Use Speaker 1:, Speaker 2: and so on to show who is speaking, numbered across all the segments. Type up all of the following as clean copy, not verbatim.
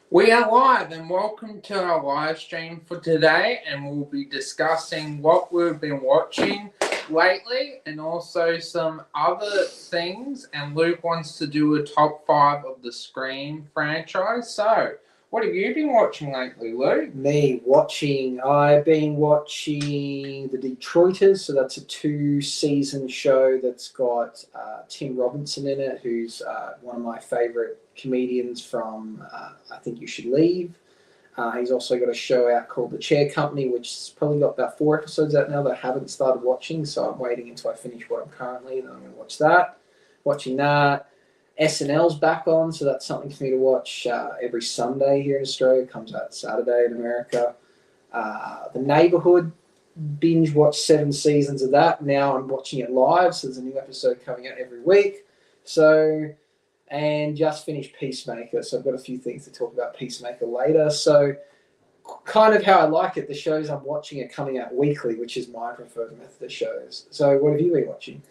Speaker 1: We are live and welcome to our live stream for today, and we'll be discussing what we've been watching lately and also some other things, and Luke wants to do a top 5 of the Scream franchise. So, what have you been watching lately, Luke?
Speaker 2: I've been watching The Detroiters, so that's a 2-season show that's got Tim Robinson in it, who's one of my favourite comedians from I Think You Should Leave. He's also got a show out called The Chair Company, which has probably got about 4 episodes out now that I haven't started watching, so I'm waiting until I finish what I'm currently, and then I'm going to watch that. Watching that. SNL's back on, so that's something for me to watch every Sunday here in Australia. It comes out Saturday in America. The Neighbourhood, binge watched 7 seasons of that. Now I'm watching it live, so there's a new episode coming out every week. And just finished Peacemaker, so I've got a few things to talk about Peacemaker later. So kind of how I like it, the shows I'm watching are coming out weekly, which is my preferred method of shows. So what have you been watching?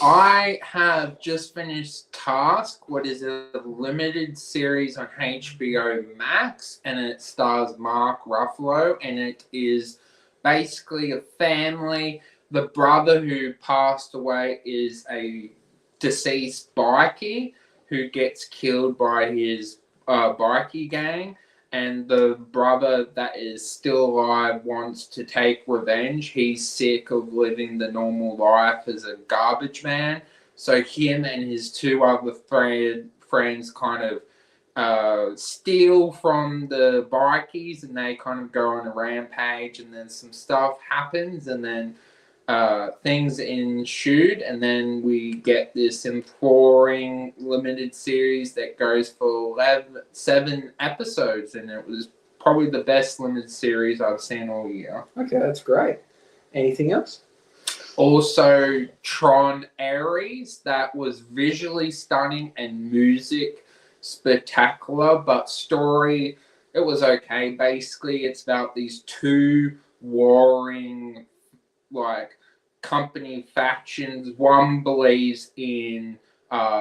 Speaker 1: I have just finished Task, what is a limited series on HBO Max, and it stars Mark Ruffalo, and it is basically a family. The brother who passed away is a deceased bikie who gets killed by his bikie gang, and the brother that is still alive wants to take revenge. He's sick of living the normal life as a garbage man. So him and his 2 other friends kind of steal from the bikies, and they kind of go on a rampage, and then some stuff happens, and then things ensued, and then we get this imploring limited series that goes for 7 episodes, and it was probably the best limited series I've seen all year.
Speaker 2: Okay, that's great. Anything else?
Speaker 1: Also, Tron Ares, that was visually stunning and music spectacular, but story, it was okay. Basically, it's about these 2 warring company factions. One believes in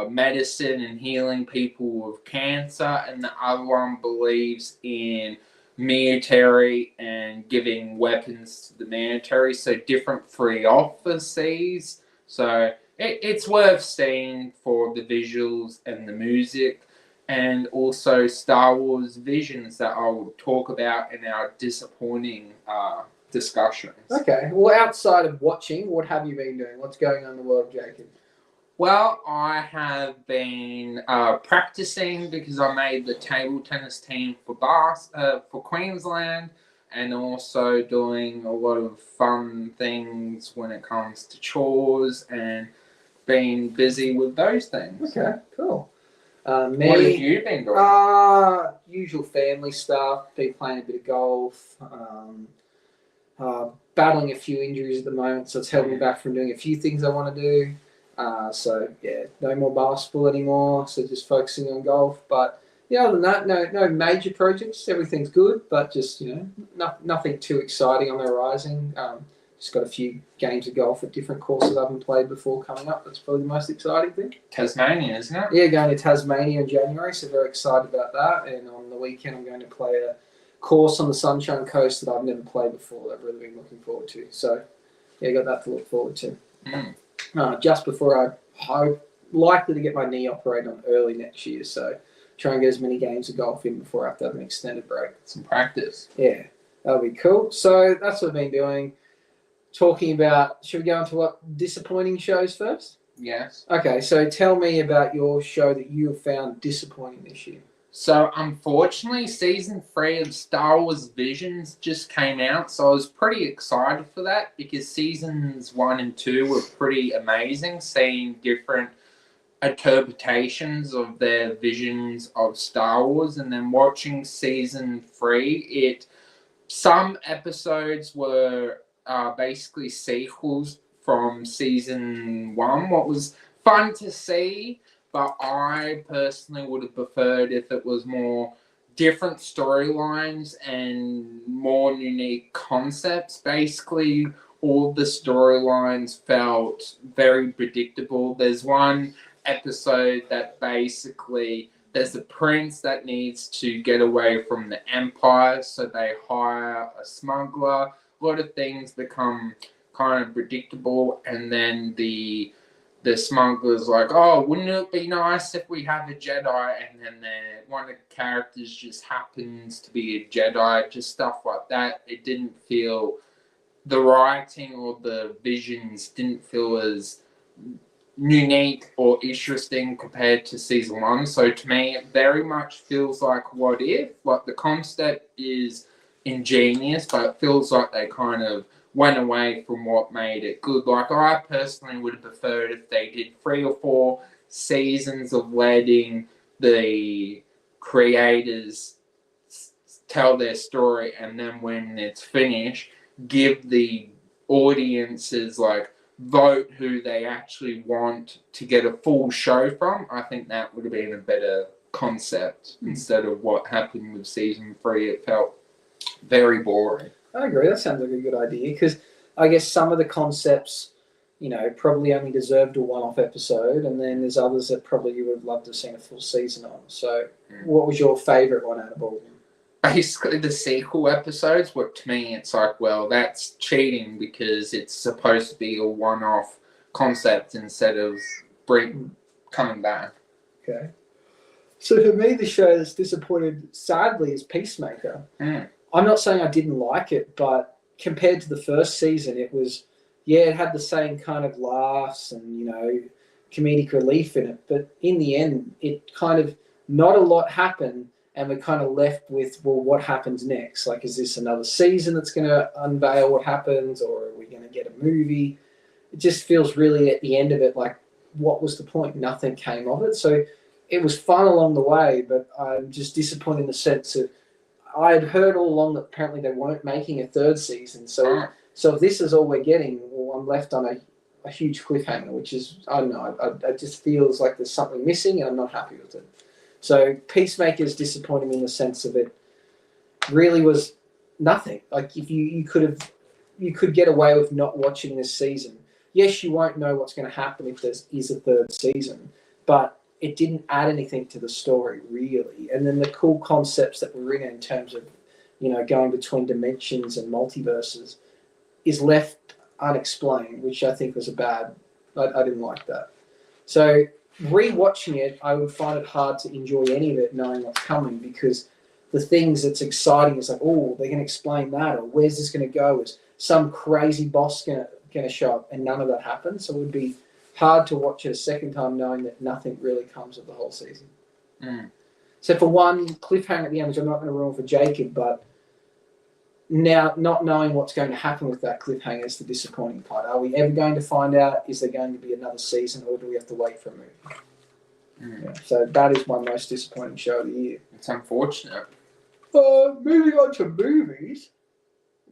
Speaker 1: medicine and healing people with cancer, and the other one believes in military and giving weapons to the military. So different free offices. So it's worth seeing for the visuals and the music, and also Star Wars Visions that I will talk about in our disappointing discussions.
Speaker 2: Okay. Well, outside of watching, what have you been doing? What's going on in the world of Jacob?
Speaker 1: Well, I have been practicing because I made the table tennis team for Queensland, and also doing a lot of fun things when it comes to chores and being busy with those things.
Speaker 2: Okay, cool.
Speaker 1: What have you been doing?
Speaker 2: Usual family stuff. Been playing a bit of golf. Battling a few injuries at the moment, so it's held me back from doing a few things I want to do. So yeah, no more basketball anymore. So just focusing on golf. But yeah, other than that, no major projects. Everything's good, but just nothing too exciting on the horizon. Just got a few games of golf at different courses I haven't played before coming up. That's probably the most exciting thing.
Speaker 1: Tasmania, isn't it?
Speaker 2: Yeah, going to Tasmania in January, so very excited about that. And on the weekend, I'm going to play a course on the Sunshine Coast that I've never played before that I've really been looking forward to. So yeah, got that to look forward to. Just before I'm likely to get my knee operated on early next year, so try and get as many games of golf in before I have to have an extended break.
Speaker 1: Some practice.
Speaker 2: Yeah, that'll be cool. So that's what I've been doing. Talking about, should we go into what disappointing shows first?
Speaker 1: Yes.
Speaker 2: Okay, so tell me about your show that you have found disappointing this year.
Speaker 1: So, unfortunately, season 3 of Star Wars Visions just came out, so I was pretty excited for that because seasons 1 and 2 were pretty amazing, seeing different interpretations of their visions of Star Wars, and then watching season 3, some episodes were basically sequels from season 1, what was fun to see. But I personally would have preferred if it was more different storylines and more unique concepts. Basically, all the storylines felt very predictable. There's one episode that basically there's a prince that needs to get away from the empire, so they hire a smuggler. A lot of things become kind of predictable, and then the smuggler's like, oh, wouldn't it be nice if we have a Jedi? And then one of the characters just happens to be a Jedi, just stuff like that. It didn't feel, the writing or the visions didn't feel as unique or interesting compared to season 1. So to me, it very much feels like What If. Like, the concept is ingenious, but it feels like they kind of went away from what made it good. Like, I personally would have preferred if they did 3 or 4 seasons of letting the creators tell their story, and then when it's finished, give the audiences, like, vote who they actually want to get a full show from. I think that would have been a better concept instead of what happened with season 3. It felt very boring.
Speaker 2: I agree. That sounds like a good idea, because I guess some of the concepts, probably only deserved a one-off episode, and then there's others that probably you would have loved to have seen a full season on. So, what was your favourite one out of all of them?
Speaker 1: Basically, the sequel episodes, but to me, it's like, well, that's cheating because it's supposed to be a one-off concept instead of coming back.
Speaker 2: Okay. So for me, the show that's disappointed, sadly, is Peacemaker. I'm not saying I didn't like it, but compared to the first season, it was, it had the same kind of laughs and, comedic relief in it. But in the end, it kind of, not a lot happened, and we're kind of left with, well, what happens next? Like, is this another season that's going to unveil what happens, or are we going to get a movie? It just feels really, at the end of it, like, what was the point? Nothing came of it. So it was fun along the way, but I'm just disappointed in the sense of, I had heard all along that apparently they weren't making a 3rd season. So if this is all we're getting, well, I'm left on a huge cliffhanger, which is, I don't know, it just feels like there's something missing, and I'm not happy with it. So Peacemaker is disappointing in the sense of it really was nothing. Like, if you could get away with not watching this season. Yes, you won't know what's going to happen if there is a 3rd season, but it didn't add anything to the story, really. And then the cool concepts that were in terms of, going between dimensions and multiverses is left unexplained, which I think was I didn't like that. So rewatching it, I would find it hard to enjoy any of it knowing what's coming, because the things that's exciting is like, oh, they're going to explain that, or where's this going to go? Is some crazy boss going to show up? And none of that happened. So it would be hard to watch it a second time knowing that nothing really comes of the whole season. So for one, cliffhanger at the end, which I'm not going to ruin for Jacob, but now not knowing what's going to happen with that cliffhanger is the disappointing part. Are we ever going to find out? Is there going to be another season, or do we have to wait for a movie? Yeah, so that is my most disappointing show of the year.
Speaker 1: It's unfortunate.
Speaker 2: Moving on to movies.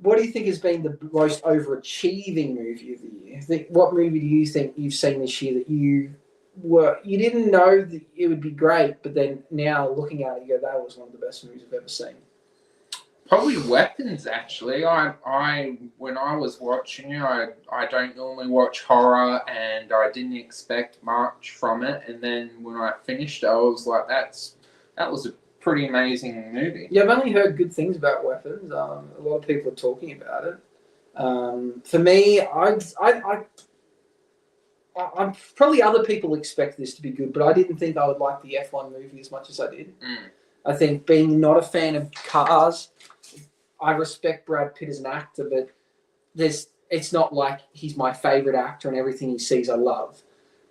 Speaker 2: What do you think has been the most overachieving movie of the year? What movie do you think you've seen this year that you didn't know that it would be great, but then now looking at it, you go, that was one of the best movies I've ever seen?
Speaker 1: Probably Weapons, actually. I when I was watching it, I don't normally watch horror, and I didn't expect much from it. And then when I finished it, I was like, that was a pretty amazing movie.
Speaker 2: Yeah, I've only heard good things about Weapons. A lot of people are talking about it. For me, I'm probably other people expect this to be good, but I didn't think I would like the F1 movie as much as I did. I think, being not a fan of cars, I respect Brad Pitt as an actor, but it's not like he's my favourite actor and everything he sees I love.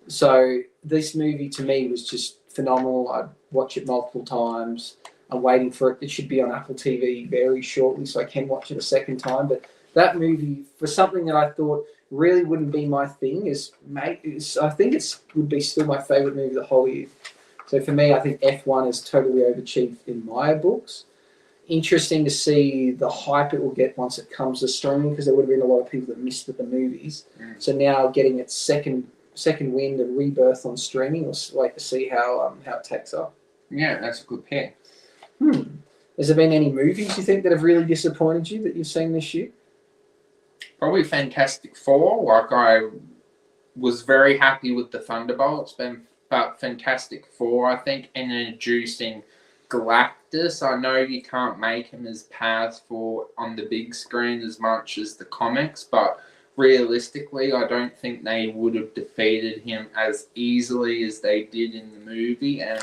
Speaker 2: So this movie to me was just phenomenal. I'd watch it multiple times. I'm waiting for it. It should be on Apple TV very shortly, so I can watch it a second time. But that movie, for something that I thought really wouldn't be my thing, I think it would be still my favourite movie the whole year. So for me, I think F1 is totally overachieved in my books. Interesting to see the hype it will get once it comes to streaming, because there would have been a lot of people that missed it, the movies. So now getting its second wind and rebirth on streaming, we'll wait to see how it takes up.
Speaker 1: Yeah, that's a good pick.
Speaker 2: Has there been any movies you think that have really disappointed you that you've seen this year?
Speaker 1: Probably Fantastic Four. Like, I was very happy with the Thunderbolts. Ben but Fantastic Four, I think, and introducing Galactus. I know you can't make him as powerful on the big screen as much as the comics, but realistically, I don't think they would have defeated him as easily as they did in the movie. And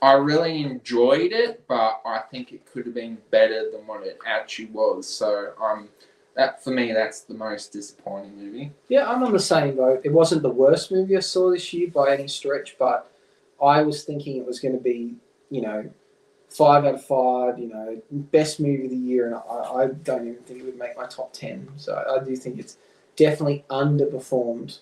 Speaker 1: I really enjoyed it, but I think it could have been better than what it actually was. So that for me, that's the most disappointing movie.
Speaker 2: Yeah, I'm on the same boat. It wasn't the worst movie I saw this year by any stretch, but I was thinking it was going to be, 5 out of 5, best movie of the year, and I don't even think it would make my top 10. So I do think it's definitely underperformed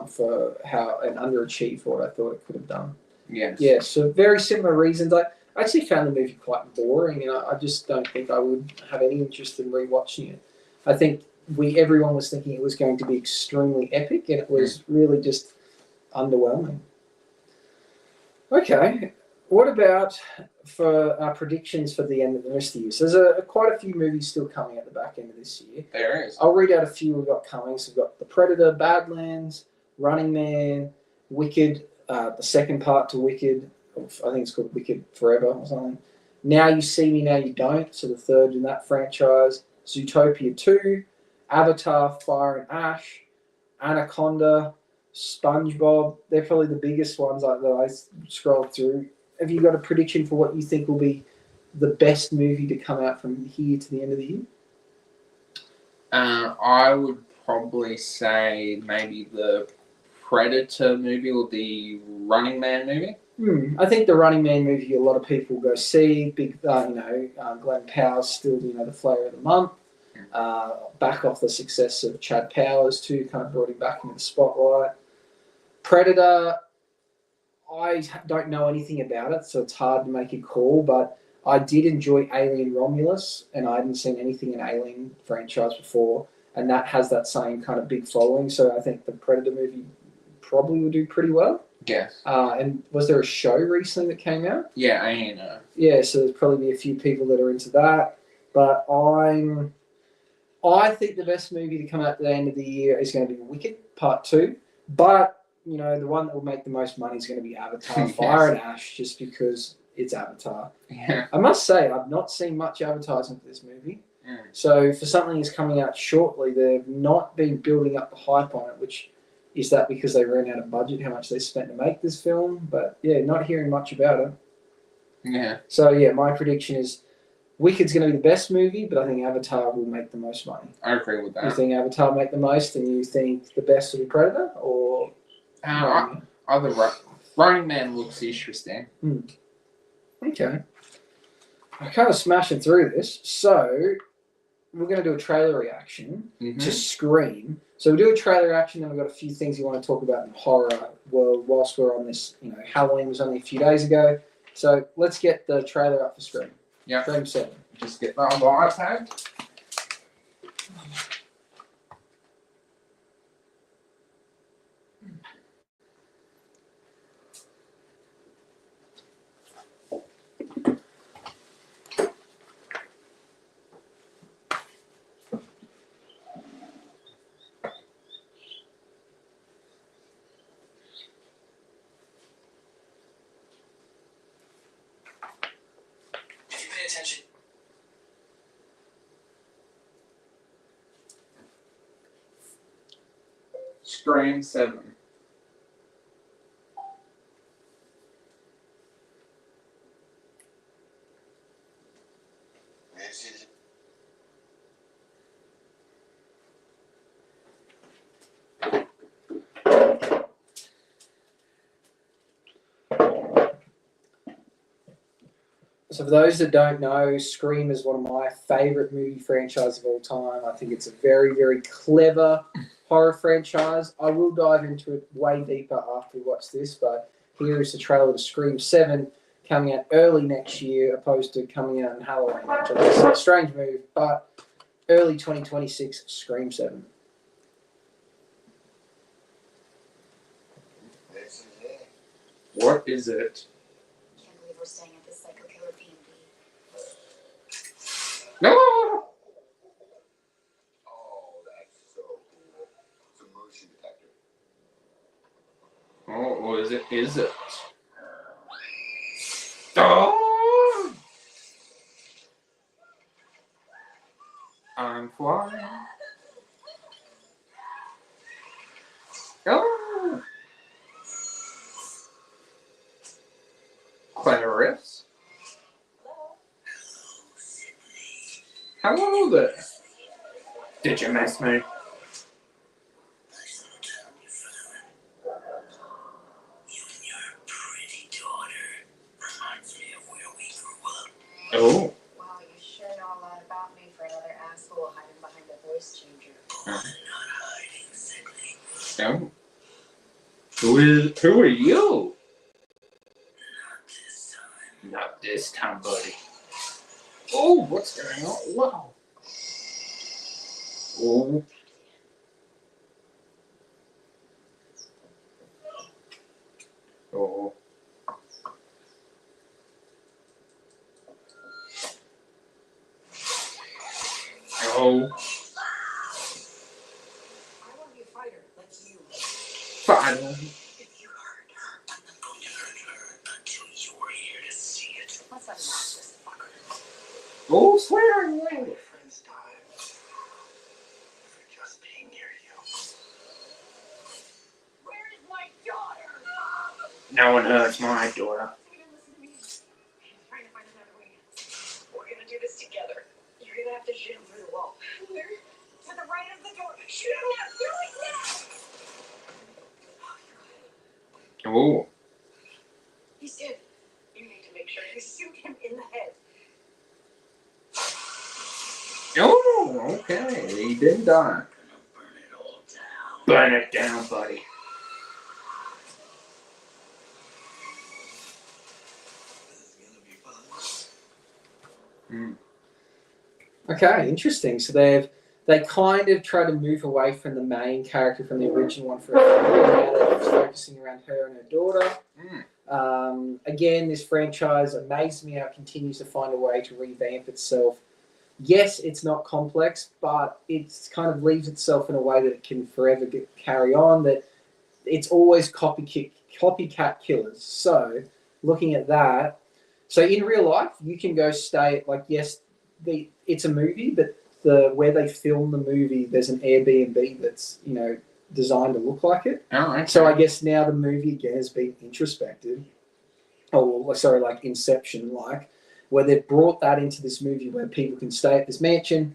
Speaker 2: for how and underachieved for what I thought it could have done.
Speaker 1: Yes.
Speaker 2: Yeah, so very similar reasons. I actually found the movie quite boring, and I just don't think I would have any interest in rewatching it. I think everyone was thinking it was going to be extremely epic, and it was really just underwhelming. Okay, what about for our predictions for the end of the rest of the year? So there's quite a few movies still coming at the back end of this year.
Speaker 1: There is.
Speaker 2: I'll read out a few we've got coming. So we've got The Predator, Badlands, Running Man, Wicked, the second part to Wicked. I think it's called Wicked Forever or something. Now You See Me, Now You Don't. So the third in that franchise. Zootopia 2, Avatar, Fire and Ash, Anaconda, SpongeBob. They're probably the biggest ones that I scrolled through. Have you got a prediction for what you think will be the best movie to come out from here to the end of the year?
Speaker 1: I would probably say maybe the Predator movie or the Running Man movie.
Speaker 2: I think the Running Man movie a lot of people go see. Big, Glenn Powell's still, the flavor of the month. Back off the success of Chad Powers too, kind of brought him back into the spotlight. Predator, I don't know anything about it, so it's hard to make a call, but I did enjoy Alien Romulus, and I hadn't seen anything in Alien franchise before, and that has that same kind of big following, so I think the Predator movie probably will do pretty well.
Speaker 1: Yes.
Speaker 2: And was there a show recently that came out?
Speaker 1: Yeah, I know.
Speaker 2: Yeah, so there's probably be a few people that are into that, but I think the best movie to come out at the end of the year is going to be Wicked Part 2, but the one that will make the most money is going to be Avatar, Fire and Ash, just because it's Avatar.
Speaker 1: Yeah.
Speaker 2: I must say, I've not seen much advertising for this movie. So for something that's coming out shortly, they've not been building up the hype on it, which is that because they ran out of budget, how much they spent to make this film. But yeah, not hearing much about it.
Speaker 1: Yeah.
Speaker 2: So yeah, my prediction is Wicked's going to be the best movie, but I think Avatar will make the most money.
Speaker 1: I agree with that.
Speaker 2: You think Avatar will make the most, and you think the best will be Predator, or
Speaker 1: Running Man looks interesting.
Speaker 2: Okay. I'm kind of smashing through this. So we're going to do a trailer reaction to Scream. So we'll do a trailer reaction, and we've got a few things you want to talk about in the horror world whilst we're on this. Halloween was only a few days ago. So let's get the trailer up for Scream.
Speaker 1: Yeah.
Speaker 2: Scream 7.
Speaker 1: Just get that on the iPad.
Speaker 3: Attention.
Speaker 1: Scream 7.
Speaker 2: So for those that don't know, Scream is one of my favourite movie franchises of all time. I think it's a very, very clever horror franchise. I will dive into it way deeper after we watch this, but here is the trailer to Scream 7 coming out early next year, opposed to coming out in Halloween, which I think is a strange move, but early 2026, Scream 7.
Speaker 1: What is it?
Speaker 3: Can't believe we're staying at this Psycho Killer B&B.
Speaker 1: No!
Speaker 4: Oh, that's so cool. It's a motion detector.
Speaker 1: Oh, is it? flying. Oh! Clever riffs. Hello there. Did you miss me? Oh.
Speaker 3: Wow, you sure know a lot about me for another asshole hiding behind a voice changer.
Speaker 1: Oh. Who are you? Not this time, buddy. Oh, what's going on? Wow. Oh. Oh. Oh.
Speaker 3: I want to be a fighter, like you.
Speaker 1: Finally.
Speaker 3: If you hurt her, I'm not going to hurt her until you're here to see it. Let's unlock this fucker.
Speaker 1: Oh, swearing language.
Speaker 4: Friends died for just being near you.
Speaker 3: Where is my daughter?
Speaker 1: No one hurts my daughter.
Speaker 3: You didn't listen to me. I'm trying to find another way. We're gonna do this together. You're gonna have to shoot him through the wall. Where? To the right of the door. Shoot him now. Do it now. Oh, you're good.
Speaker 1: Oh.
Speaker 3: He's dead. You need to make sure you shoot him in the head.
Speaker 1: Oh, okay. He didn't die.
Speaker 4: Burn it all down.
Speaker 1: Burn it down, buddy.
Speaker 4: This is gonna be fun.
Speaker 2: Okay, interesting. So they kind of try to move away from the main character from the original one for a few years. Now they're just focusing around her and her daughter. Again, this franchise amazes me how it continues to find a way to revamp itself. Yes, it's not complex, but it's kind of leaves itself in a way that it can forever carry on. That it's always copycat killers. So looking at that, so in real life, you can go stay like yes, it's a movie, but where they film the movie, there's an Airbnb that's designed to look like it.
Speaker 1: Oh, okay.
Speaker 2: So I guess now the movie again has been introspective. Oh, sorry, like Inception, where they've brought that into this movie where people can stay at this mansion,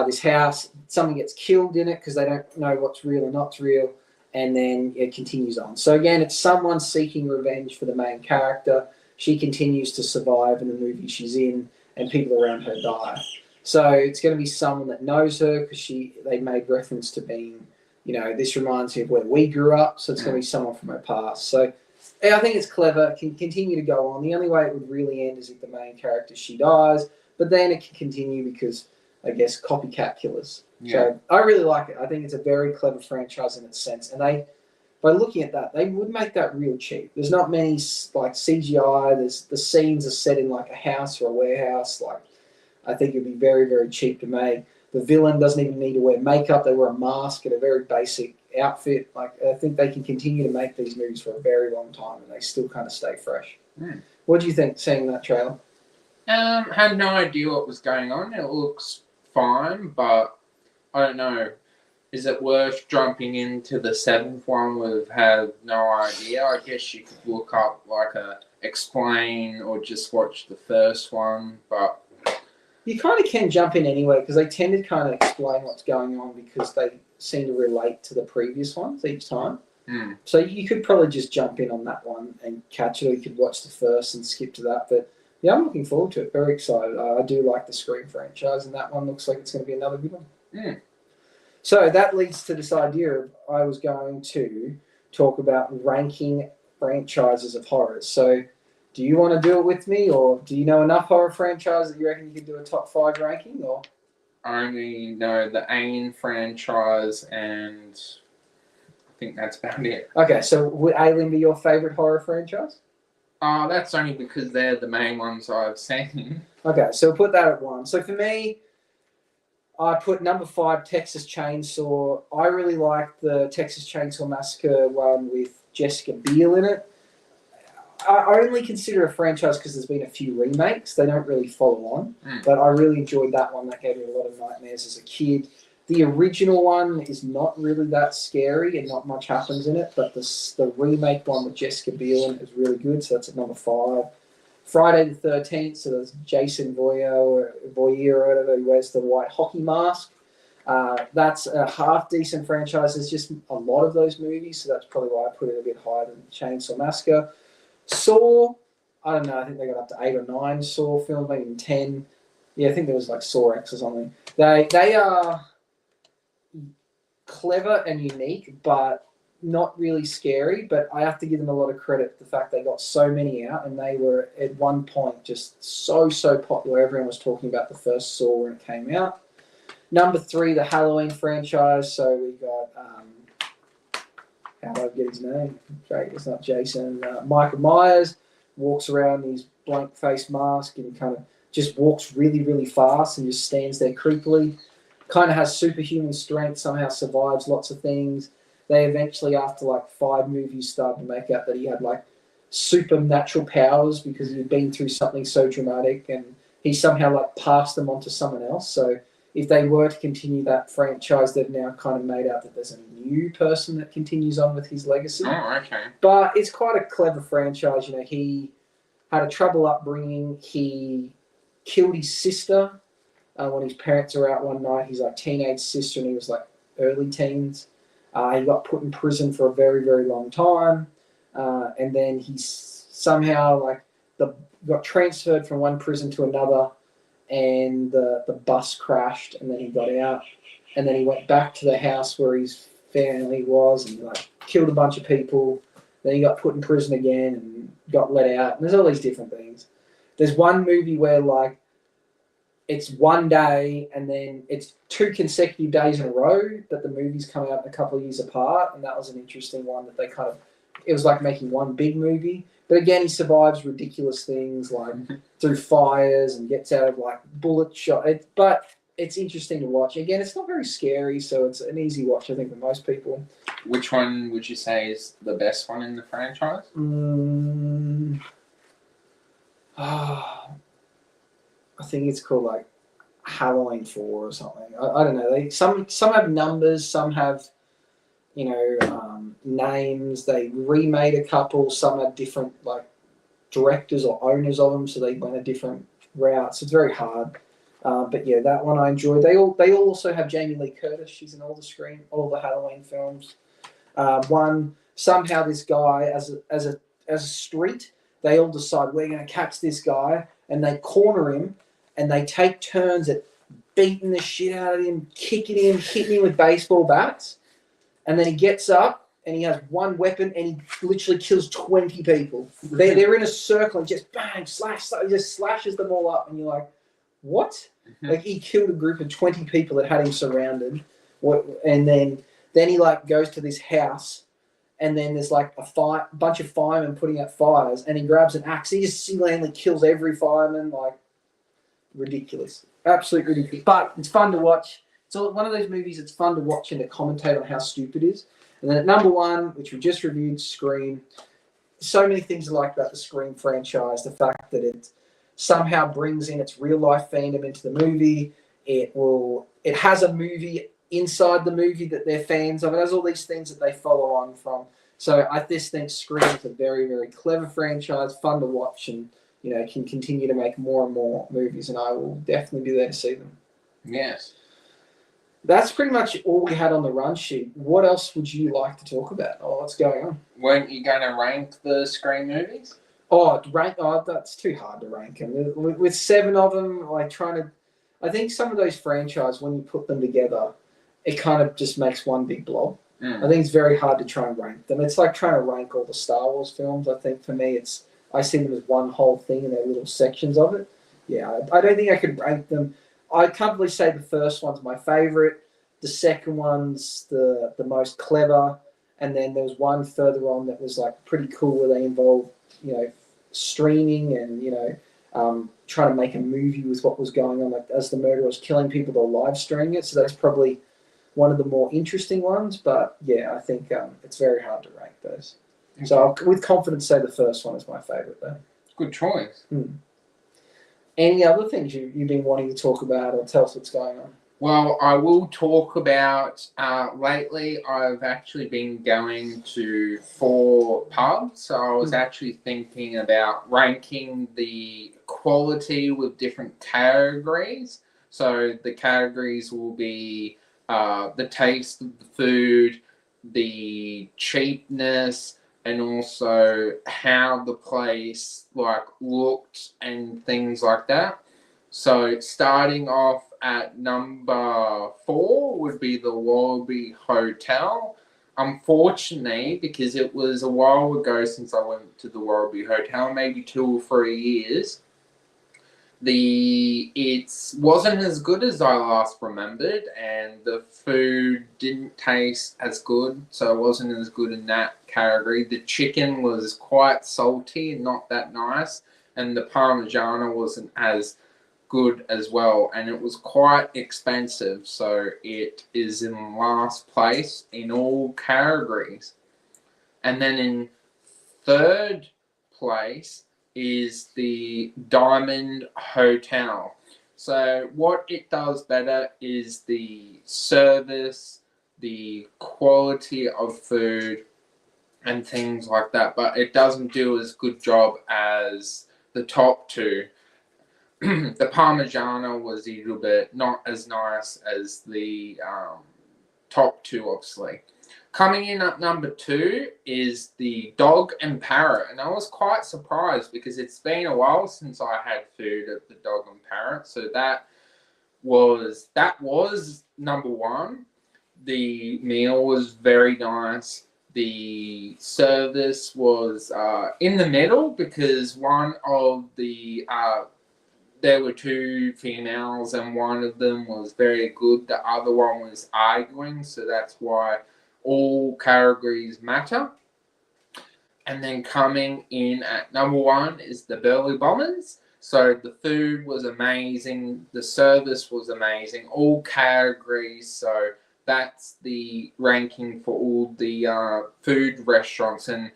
Speaker 2: this house, someone gets killed in it because they don't know what's real or not real, and then it continues on. So again, it's someone seeking revenge for the main character. She continues to survive in the movie she's in, and people around her die. So it's going to be someone that knows her because they made reference to being, this reminds me of where we grew up. So it's going to be someone from her past. So yeah, I think it's clever. It can continue to go on. The only way it would really end is if the main character, she dies. But then it can continue because, I guess, copycat killers.
Speaker 1: Yeah.
Speaker 2: So I really like it. I think it's a very clever franchise in its sense. And by looking at that, they would make that real cheap. There's not many CGI. The scenes are set in like a house or a warehouse. I think it'd be very, very cheap to make. The villain doesn't even need to wear makeup. They wear a mask and a very basic outfit. I think they can continue to make these movies for a very long time and they still kind of stay fresh. What do you think seeing that trailer?
Speaker 1: Had no idea what was going on. It looks fine, but I don't know. Is it worth jumping into the 7th one? We've had no idea. I guess you could look up explain or just watch the first one, but
Speaker 2: You kind of can jump in anyway because they tend to kind of explain what's going on because they seem to relate to the previous ones each time. So you could probably just jump in on that one and catch it, or you could watch the first and skip to that. But yeah, I'm looking forward to it. Very excited. I do like the Scream franchise, and that one looks like it's going to be another good one. So that leads to this idea of I was going to talk about ranking franchises of horrors. So do you want to do it with me, or do you know enough horror franchises that you reckon you could do a top 5 ranking? Or
Speaker 1: I only know the Alien franchise, and I think that's about it.
Speaker 2: okay, so would Alien be your favorite horror franchise?
Speaker 1: That's only because they're the main ones I've seen.
Speaker 2: Okay, so we'll put that at 1. So for me, I put number 5, Texas Chainsaw. I really like the Texas Chainsaw Massacre one with Jessica Biel in it. I only consider a franchise because there's been a few remakes. They don't really follow on, but I really enjoyed that one. That gave me a lot of nightmares as a kid. The original one is not really that scary and not much happens in it, but the remake one with Jessica Biel is really good. So that's at number 5. Friday the 13th. So there's Jason Voyer or whatever. He wears the white hockey mask. That's a half decent franchise. There's just a lot of those movies, so that's probably why I put it a bit higher than Chainsaw Massacre. Saw, I don't know, I think they got up to 8 or 9 Saw films, maybe even 10. Yeah, I think there was like Saw X or something. They are clever and unique, but not really scary. But I have to give them a lot of credit for the fact they got so many out, and they were at one point just so popular. Everyone was talking about the first Saw when it came out. Number 3, the Halloween franchise. So we got, how do I get his name? Great, it's not Jason. Michael Myers walks around in his blank face mask and kind of just walks really fast and just stands there creepily. Kind of has superhuman strength, somehow survives lots of things. They eventually, after like 5 movies, started to make out that he had like supernatural powers because he'd been through something so dramatic, and he somehow like passed them on to someone else. So if they were to continue that franchise, they've now kind of made out that there's a new person that continues on with his legacy.
Speaker 1: Oh, okay.
Speaker 2: But it's quite a clever franchise. You know, he had a trouble upbringing. He killed his sister when his parents were out one night. His like teenage sister, and he was like early teens. He got put in prison for a very long time, and then he somehow got transferred from one prison to another, and the bus crashed, and then he got out, and then he went back to the house where his family was, and like killed a bunch of people. Then he got put in prison again and got let out. And there's all these different things. There's one movie where like it's one day and then it's 2 consecutive days in a row, but the movies come out a couple of years apart, and that was an interesting one that they kind of, it was like making one big movie. But again, he survives ridiculous things like through fires and gets out of like bullet shot. But it's interesting to watch. Again, it's not very scary, so it's an easy watch, I think, for most people.
Speaker 1: Which one would you say is the best one in the franchise?
Speaker 2: I think it's called like Halloween 4 or something. I don't know. Some have numbers, some have names. They remade a couple. Some have different like directors or owners of them, so they went a different route. So it's very hard. But yeah, that one I enjoyed. They all also have Jamie Lee Curtis. She's in all the Halloween films. Somehow this guy as a street, they all decide we're going to catch this guy, and they corner him, and they take turns at beating the shit out of him, kicking him, hitting him with baseball bats, and then he gets up and he has one weapon and he literally kills 20 people. They're in a circle and just bang, slash, he just slashes them all up, and you're like, what? Mm-hmm. Like he killed a group of 20 people that had him surrounded. And then he like goes to this house, and then there's like a bunch of firemen putting out fires, and he grabs an axe. He just single-handedly kills every fireman. Like, ridiculous, absolutely ridiculous. But it's fun to watch. It's one of those movies. It's fun to watch and to commentate on how stupid it is. And then at number 1, which we just reviewed, Scream. So many things I like about the Scream franchise. The fact that it somehow brings in its real life fandom into the movie. It has a movie inside the movie that they're fans of. It has all these things that they follow on from. So I just think Scream is a very clever franchise, fun to watch, and can continue to make more and more movies, and I will definitely be there to see them.
Speaker 1: Yes.
Speaker 2: That's pretty much all we had on the run sheet. What else would you like to talk about? Oh, what's going on?
Speaker 1: Weren't you going to rank the Scream movies?
Speaker 2: That's too hard to rank them. With 7 of them, I think some of those franchises, when you put them together, it kind of just makes one big blob. I think it's very hard to try and rank them. It's like trying to rank all the Star Wars films. I think for me, I see them as one whole thing and they're little sections of it. Yeah, I don't think I could rank them. I comfortably say the first one's my favorite. The second one's the most clever. And then there was one further on that was like pretty cool where they involved, streaming and, trying to make a movie with what was going on. Like as the murderer was killing people, they'll live streaming it. So that's probably one of the more interesting ones. But yeah, I think it's very hard to rank those. So I'll with confidence say the first one is my favourite though.
Speaker 1: Good choice.
Speaker 2: Any other things you've been wanting to talk about or tell us what's going on?
Speaker 1: Well, I will talk about lately. I've actually been going to 4 pubs, so I was actually thinking about ranking the quality with different categories. So the categories will be the taste of the food, the cheapness, and also how the place looked and things like that. So starting off at number 4 would be the Wallaby Hotel. Unfortunately, because it was a while ago since I went to the Wallaby Hotel, maybe 2 or 3 years, it wasn't as good as I last remembered, and the food didn't taste as good, so it wasn't as good in that category. The chicken was quite salty and not that nice, and the Parmigiana wasn't as good as well, and it was quite expensive, so it is in last place in all categories. And then in third place is the Diamond Hotel. So what it does better is the service, the quality of food, and things like that, but it doesn't do as good job as the top 2. The Parmigiana was a little bit not as nice as the top 2, obviously. Coming in at number 2 is the Dog and Parrot, and I was quite surprised because it's been a while since I had food at the Dog and Parrot, so that was number 1. The meal was very nice. The service was in the middle because one of the there were 2 females and one of them was very good. The other one was arguing, so that's why all categories matter. And then coming in at number 1 is the Burleigh Bombers. So the food was amazing, the service was amazing, all categories. So that's the ranking for all the food restaurants, and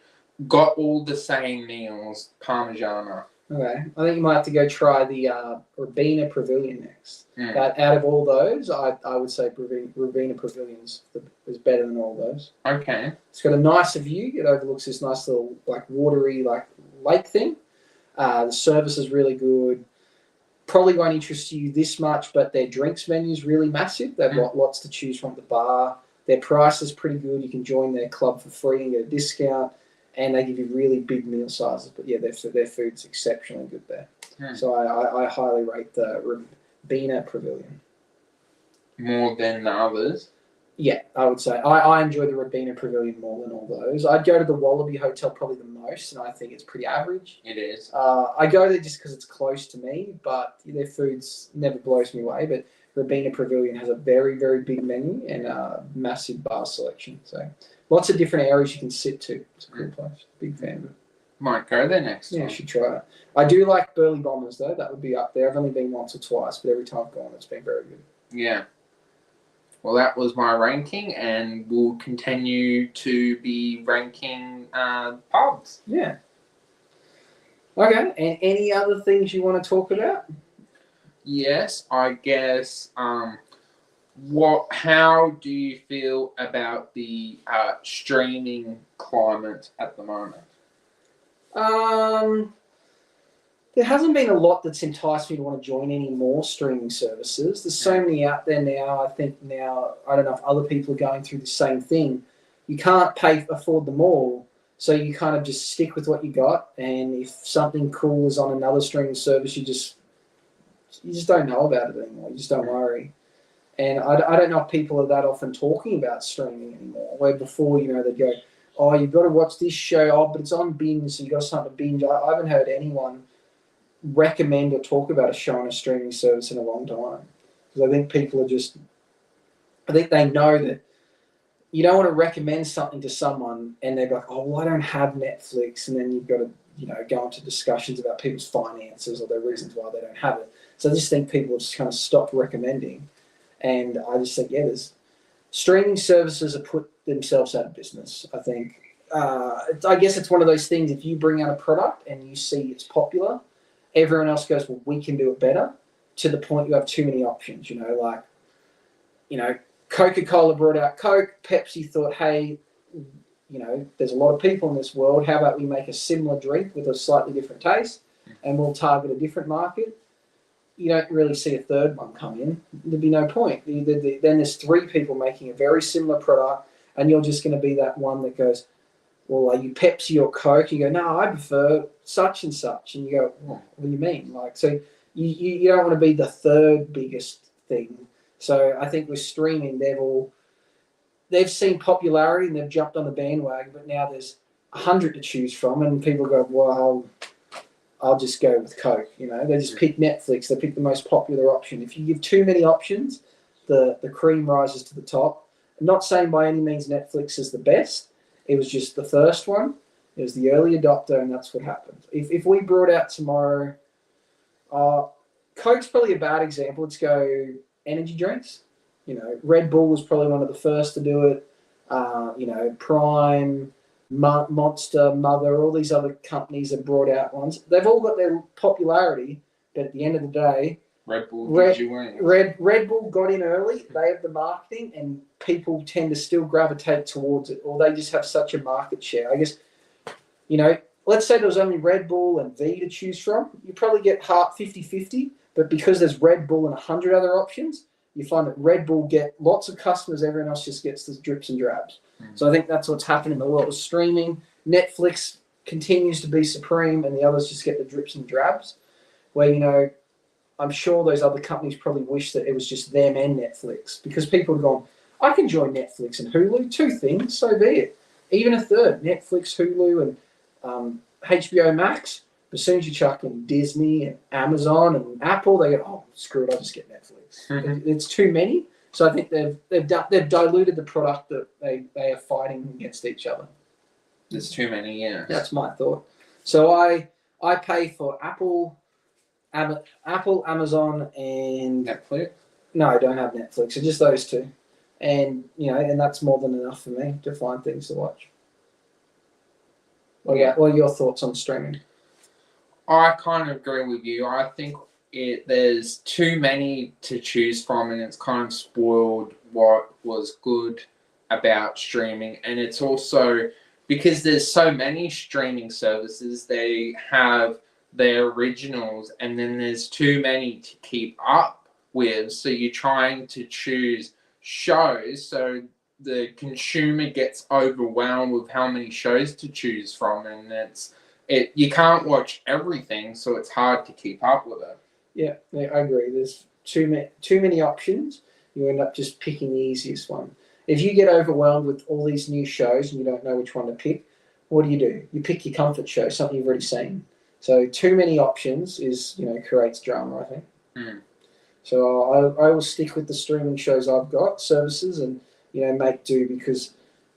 Speaker 1: got all the same meals, Parmigiana.
Speaker 2: Okay, I think you might have to go try the Robina Pavilion next.
Speaker 1: Mm.
Speaker 2: But out of all those, I would say Robina Pavilion's is better than all those.
Speaker 1: Okay.
Speaker 2: It's got a nicer view. It overlooks this nice little watery lake thing. The service is really good. Probably won't interest you this much, but their drinks menu is really massive. They've got lots to choose from at the bar. Their price is pretty good. You can join their club for free and get a discount. And they give you really big meal sizes. But yeah, their food's exceptionally good there. So I highly rate the Robina Pavilion.
Speaker 1: More than the others?
Speaker 2: Yeah, I would say. I enjoy the Robina Pavilion more than all those. I'd go to the Wallaby Hotel probably the most, and I think it's pretty average.
Speaker 1: It is.
Speaker 2: I go there just because it's close to me, but their food's never blows me away. But Robina Pavilion has a very, very big menu and a massive bar selection. So lots of different areas you can sit to. It's a cool place. Big fan of it.
Speaker 1: Might go there next
Speaker 2: Yeah,
Speaker 1: time.
Speaker 2: you should try it. I do like Burleigh Bombers though. That would be up there. I've only been once or twice, but every time I've gone, it's been very good.
Speaker 1: Yeah. Well, that was my ranking, and we'll continue to be ranking pubs.
Speaker 2: Yeah. Okay. And any other things you want to talk about?
Speaker 1: Yes, I guess. How do you feel about the streaming climate at the moment?
Speaker 2: There hasn't been a lot that's enticed me to want to join any more streaming services. There's so many out there now. I think now, I don't know if other people are going through the same thing. You can't afford them all, so you kind of just stick with what you got. And if something cool is on another streaming service, you just don't know about it anymore. You just don't worry. And I don't know if people are that often talking about streaming anymore. Where before, they'd go, "Oh, you've got to watch this show. Oh, but it's on binge, so you got something to binge." I haven't heard anyone recommend or talk about a show on a streaming service in a long time, because I think people are I think they know that you don't want to recommend something to someone and they're like, "Oh, well, I don't have Netflix," and then you've got to go into discussions about people's finances or their reasons why they don't have it. So I just think people have just kind of stopped recommending, and I just think there's streaming services have put themselves out of business. I think I guess it's one of those things. If you bring out a product and you see it's popular, everyone else goes, well, we can do it better. To the point you have too many options. Coca-Cola brought out Coke. Pepsi thought, hey, there's a lot of people in this world. How about we make a similar drink with a slightly different taste, and we'll target a different market? You don't really see a third one come in. There'd be no point. Then there's three people making a very similar product, and you're just going to be that one that goes, well, are you Pepsi or Coke? You go, no, I prefer such and such. And you go, well, what do you mean? So you don't want to be the third biggest thing. So I think with streaming, they've seen popularity and they've jumped on the bandwagon, but now there's 100 to choose from, and people go, well, I'll just go with Coke. They just pick Netflix. They pick the most popular option. If you give too many options, the cream rises to the top. I'm not saying by any means Netflix is the best. It was just the first one. It was the early adopter, and that's what happened. If we brought out tomorrow, Coke's probably a bad example. Let's go energy drinks. Red Bull was probably one of the first to do it. Prime, Monster, Mother, all these other companies have brought out ones. They've all got their popularity, but at the end of the day,
Speaker 1: Red Bull gives you wings.
Speaker 2: Red Bull got in early. They have the marketing, and people tend to still gravitate towards it, or they just have such a market share. I guess, let's say there was only Red Bull and V to choose from. You probably get 50-50, but because there's Red Bull and 100 other options, you find that Red Bull get lots of customers. Everyone else just gets the drips and drabs. So I think that's what's happening in the world of streaming. Netflix continues to be supreme, and the others just get the drips and drabs. Where, I'm sure those other companies probably wish that it was just them and Netflix, because people have gone, I can join Netflix and Hulu, two things, so be it. Even a third, Netflix, Hulu, and HBO Max. As soon as you chuck in Disney and Amazon and Apple, they go, oh, screw it, I'll just get Netflix. It's too many. So I think they've diluted the product that they are fighting against each other.
Speaker 1: There's too many, yeah.
Speaker 2: That's my thought. So I pay for Apple, Amazon, and
Speaker 1: Netflix?
Speaker 2: No, I don't have Netflix. So just those two, and and that's more than enough for me to find things to watch. What are your thoughts on streaming?
Speaker 1: I kind of agree with you. I think there's too many to choose from, and it's kind of spoiled what was good about streaming. And it's also because there's so many streaming services, they have their originals, and then there's too many to keep up with. So you're trying to choose shows, so the consumer gets overwhelmed with how many shows to choose from, and you can't watch everything, so it's hard to keep up with it.
Speaker 2: Yeah, I agree. There's too many options. You end up just picking the easiest one. If you get overwhelmed with all these new shows and you don't know which one to pick, what do? You pick your comfort show, something you've already seen. So too many options creates drama, I think. So I will stick with the streaming shows I've got, services, and make do, because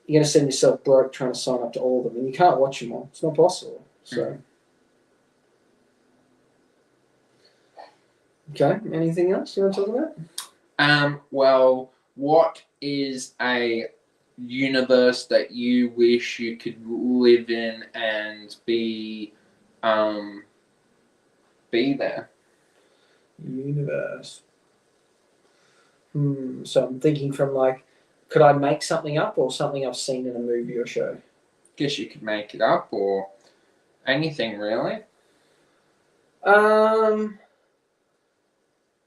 Speaker 2: you're going to send yourself broke trying to sign up to all of them, and you can't watch them all. It's not possible. So. Okay, anything else you want to talk about?
Speaker 1: Well, what is a universe that you wish you could live in and be there?
Speaker 2: Universe. So I'm thinking from could I make something up or something I've seen in a movie or show?
Speaker 1: Guess you could make it up or anything really.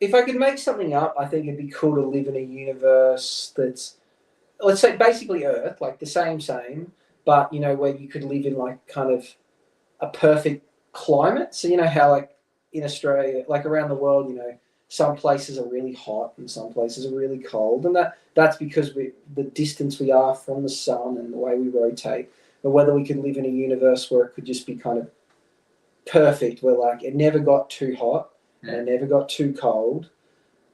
Speaker 2: If I could make something up, I think it'd be cool to live in a universe that's, let's say, basically Earth, like the same, but where you could live in kind of a perfect climate. So how in Australia, around the world, some places are really hot and some places are really cold, and that's because the distance we are from the sun and the way we rotate. But whether we could live in a universe where it could just be kind of perfect, where it never got too hot and it never got too cold,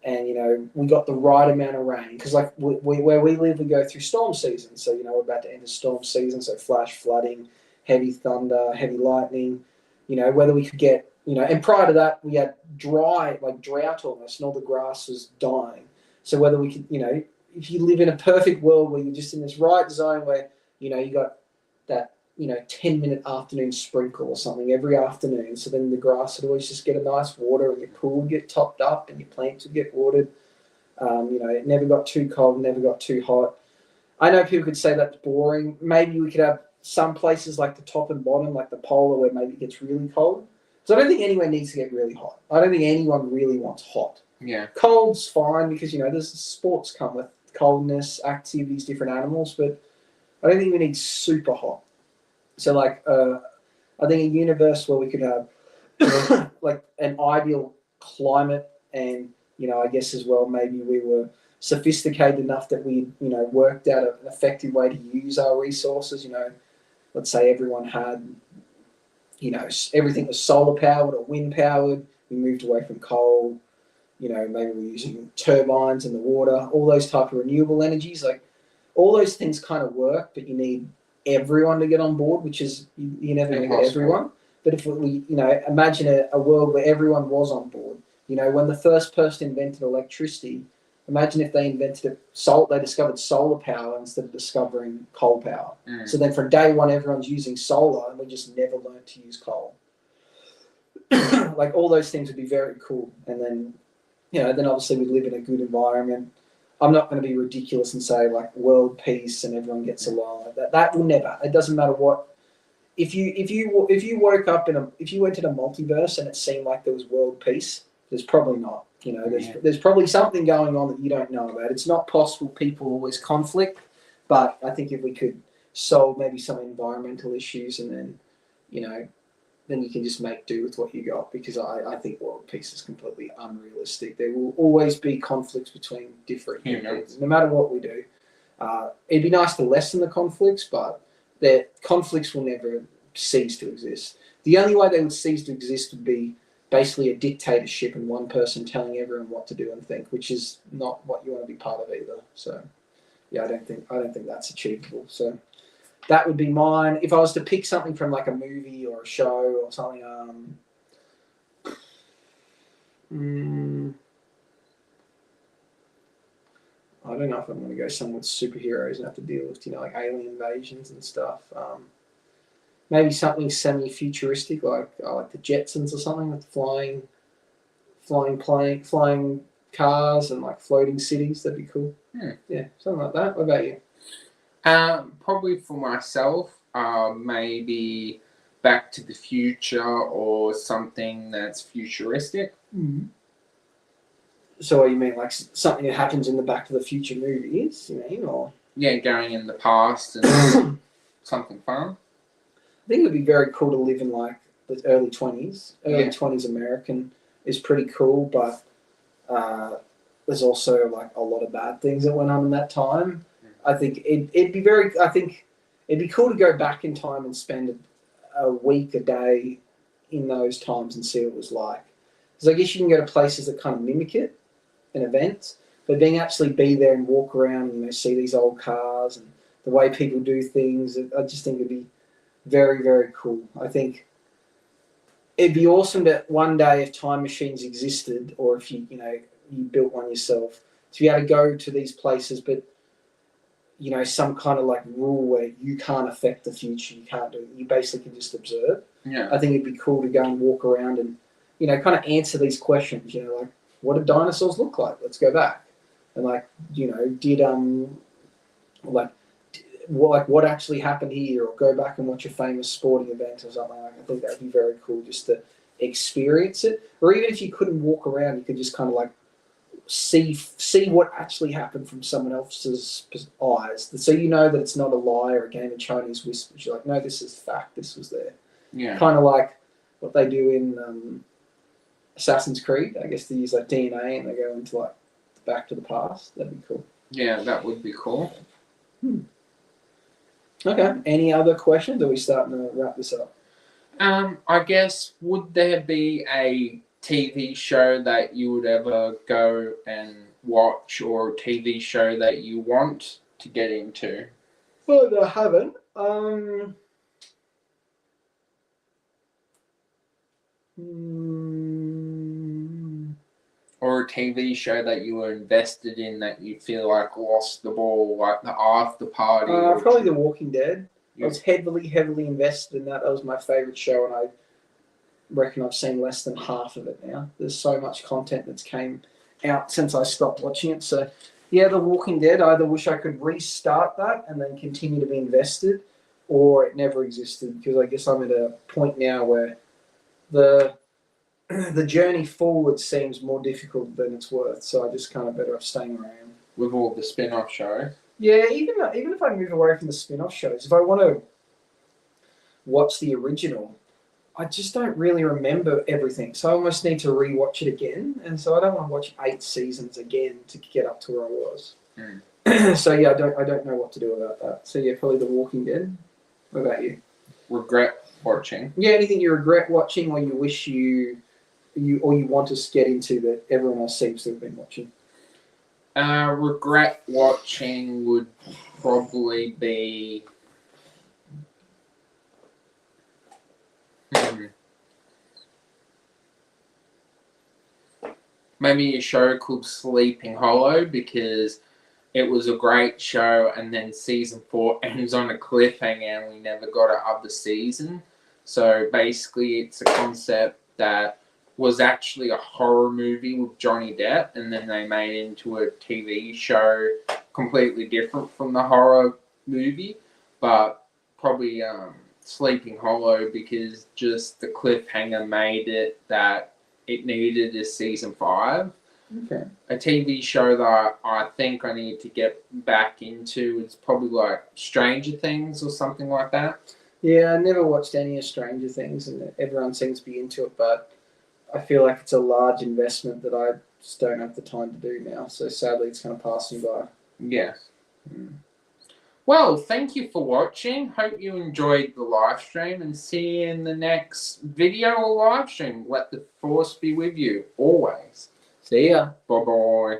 Speaker 2: and we got the right amount of rain, because where we live, we go through storm season. So we're about to enter storm season, so flash flooding, heavy thunder, heavy lightning. Whether we could get and prior to that, we had drought almost, and all the grass was dying. So whether we could, if you live in a perfect world where you're just in this right zone where, you got that 10-minute afternoon sprinkle or something every afternoon. So then the grass would always just get a nice water, and your pool would get topped up, and your plants would get watered. It never got too cold, never got too hot. I know people could say that's boring. Maybe we could have some places like the top and bottom, like the polar, where maybe it gets really cold. So I don't think anywhere needs to get really hot. I don't think anyone really wants hot.
Speaker 1: Yeah.
Speaker 2: Cold's fine because, there's sports come with coldness, activities, different animals, but I don't think we need super hot. So, I think a universe where we could have like an ideal climate, and I guess as well maybe we were sophisticated enough that we worked out an effective way to use our resources. Let's say everyone had everything was solar powered or wind powered. We moved away from coal. Maybe we're using turbines in the water. All those type of renewable energies, like all those things kind of work, but you need everyone to get on board, which is you're never going to get everyone. But if we, imagine a world where everyone was on board. When the first person invented electricity, imagine if they they discovered solar power instead of discovering coal power. So then from day one, everyone's using solar, and we just never learned to use coal. Like all those things would be very cool. And then, then obviously we live in a good environment. I'm not going to be ridiculous and say like world peace and everyone gets along. That will never. It doesn't matter what. If you woke up if you went to the multiverse and it seemed like there was world peace, there's probably not. There's probably something going on that you don't know about. It's not possible people always conflict, but I think if we could solve maybe some environmental issues, and then then you can just make do with what you got, because I think world peace is completely unrealistic. There will always be conflicts between different humans, no matter what we do. It'd be nice to lessen the conflicts, but the conflicts will never cease to exist. The only way they would cease to exist would be basically a dictatorship and one person telling everyone what to do and think, which is not what you want to be part of either. So, yeah, I don't think that's achievable. So that would be mine. If I was to pick something from like a movie or a show or something, I don't know if I'm going to go somewhere with superheroes and have to deal with like alien invasions and stuff. Maybe something semi-futuristic like the Jetsons or something, with flying cars and like floating cities. That'd be cool. Yeah, something like that. What about you?
Speaker 1: Probably for myself, maybe Back to the Future or something that's futuristic.
Speaker 2: Mm-hmm. So what you mean, like something that happens in the Back to the Future movies, you mean, or?
Speaker 1: Yeah, going in the past and something fun.
Speaker 2: I think it would be very cool to live in like the early 20s. Early 20s American is pretty cool, but there's also like a lot of bad things that went on in that time. I think it'd be cool to go back in time and spend a week, a day in those times and see what it was like. Because I guess you can go to places that kind of mimic it, an event, but being actually be there and walk around and see these old cars and the way people do things, I just think it'd be very, very cool. I think it'd be awesome that one day, if time machines existed, or if you built one yourself, to be able to go to these places, but some kind of like rule where you can't affect the future, you can't do it. You basically can just observe.
Speaker 1: Yeah.
Speaker 2: I think it'd be cool to go and walk around and kind of answer these questions. Like, what did dinosaurs look like? Let's go back. And what actually happened here, or go back and watch a famous sporting event or something. I think that would be very cool just to experience it. Or even if you couldn't walk around, you could just kind of like see what actually happened from someone else's eyes, so that it's not a lie or a game of Chinese whispers. You're like, no, this is fact. This was there.
Speaker 1: Yeah.
Speaker 2: Kind of like what they do in Assassin's Creed. I guess they use like DNA and they go into like back to the past. That'd be cool.
Speaker 1: Yeah, that would be cool.
Speaker 2: Okay. Any other questions? Are we starting to wrap this up?
Speaker 1: I guess, would there be a TV show that you would ever go and watch, or a TV show that you want to get into?
Speaker 2: Well, I haven't.
Speaker 1: Or a TV show that you were invested in that you feel like lost the ball, like the after party?
Speaker 2: Probably The Walking Dead. I was heavily invested in that. That was my favorite show, and I reckon I've seen less than half of it now. There's so much content that's came out since I stopped watching it. So, yeah, The Walking Dead. I either wish I could restart that and then continue to be invested, or it never existed, because I guess I'm at a point now where the journey forward seems more difficult than it's worth. So I just kind of better off staying where I am.
Speaker 1: With all the spin-off shows.
Speaker 2: Yeah, even if I move away from the spin-off shows, if I want to watch the original, I just don't really remember everything. So I almost need to rewatch it again. And so I don't want to watch 8 seasons again to get up to where I was. So yeah, I don't know what to do about that. So yeah, probably The Walking Dead. What about you?
Speaker 1: Regret watching.
Speaker 2: Yeah, anything you regret watching, or you wish you want to get into that everyone else seems to have been watching?
Speaker 1: Regret watching would probably be maybe a show called Sleeping Hollow, because it was a great show, and then season 4 ends on a cliffhanger and we never got another season. So basically it's a concept that was actually a horror movie with Johnny Depp, and then they made it into a TV show completely different from the horror movie, but probably Sleeping Hollow, because just the cliffhanger made it that it needed a season 5.
Speaker 2: Okay.
Speaker 1: A TV show that I think I need to get back into is probably like Stranger Things or something like that.
Speaker 2: Yeah, I never watched any of Stranger Things, and everyone seems to be into it, but I feel like it's a large investment that I just don't have the time to do now. So sadly, it's kind of passing by.
Speaker 1: Yes. Well, thank you for watching. Hope you enjoyed the live stream, and see you in the next video or live stream. Let the force be with you always.
Speaker 2: See ya.
Speaker 1: Bye bye.